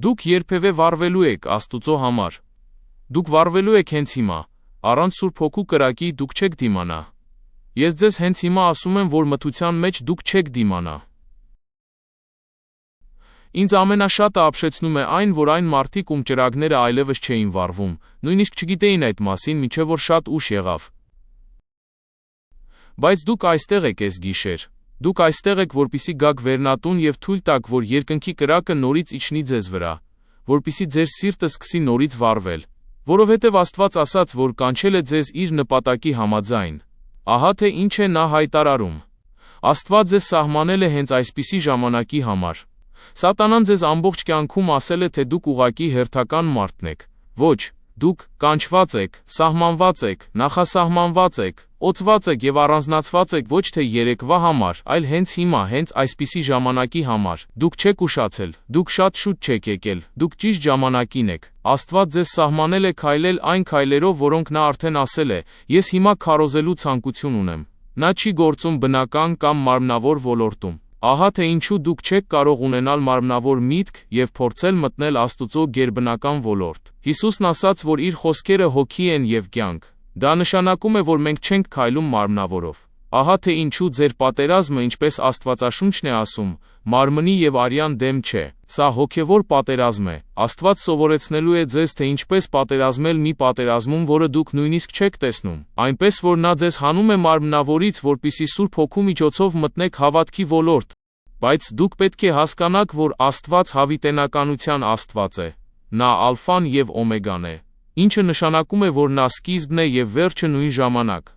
Դուք երբևէ վառվելու եք Աստուծո համար։ Դուք վառվելու եք հենց հիմա, առանց Սուրբ Հոգու կրակի դուք չեք դիմանա։ Ես ձեզ հենց հիմա ասում եմ, որ մթության մեջ դուք չեք դիմանա։ Ինձ ամենաշատը ապշեցնում է այն, որ այն մարդիկ, ում ճրագները այլևս չէին վառվում, նույնիսկ չգիտեին այդ մասին, մինչև որ շատ ուշ եղավ։ Բայց դուք այստեղ եք այս գիշեր։ Դուք այստեղ եք, որպեսզի գաք վերնատուն և թույլ տաք, որ երկնքի կրակը նորից իջնի ձեզ վրա, որպեսզի ձեր սիրտը սկսի նորից վառվել, որովհետև Աստված ասաց, որ կանչել է ձեզ իր նպատակի համաձայն։ Ահա թե ինչ է նա հայտարարում։ Աստված ձեզ սահմանել է հենց այսպիսի ժամանակի համար։ Սատանան ձեզ ամբողջ կյանքում ասել է, թե դուք ուղղակի հերթական մարդն եք։ Ոչ, դուք կանչված եք, սահմանված եք, նախասահմանված եք, օծված եք և առանձնացված եք ոչ թե երեկվա համար, այլ հենց հիմա, հենց այսպիսի ժամանակի համար։ Դուք չեք ուշացել, դուք շատ շուտ չեք եկել, դուք ճիշտ ժամանակին եք։ Աստված ձեզ սահմանել է քայլել այն քայլերով, որոնք նա արդեն ասել է, ես հիմա քարոզելու ցանկություն ունեմ։ Նա չի գործում բնական կամ մարմնավոր ոլորտում։ Ահա թե ինչու դուք չեք կարող ունենալ մարմնավոր միտք և փորձել մտնել Աստուծո գերբնական ոլորտ։ Հիսուսն ասաց, որ իր խոսքերը հոգի են և կյանք։ Դա նշանակում է, որ մենք չենք քայլում մարմնավորով։ Ահա թե ինչու ձեր պատերազմը, ինչպես Աստվածաշունչն է ասում, մարմնի և արյան դեմ չէ։ Սա հոգևոր պատերազմ է։ Աստված սովորեցնելու է ձեզ, թե ինչպես պատերազմել մի պատերազմում, որը դուք նույնիսկ չեք տեսնում։ Այնպես որ նա ձեզ հանում է մարմնավորից, որպեսզի Սուրբ Հոգու միջոցով մտնեք հավատքի ոլորտ։ Բայց դուք պետք է հասկանաք, որ Աստված հավիտենականության Աստված է։ Նա ալֆան և օմեգան է, ինչը նշանակում է, որ նա սկիզբն է և վերջը նույն ժամանակ։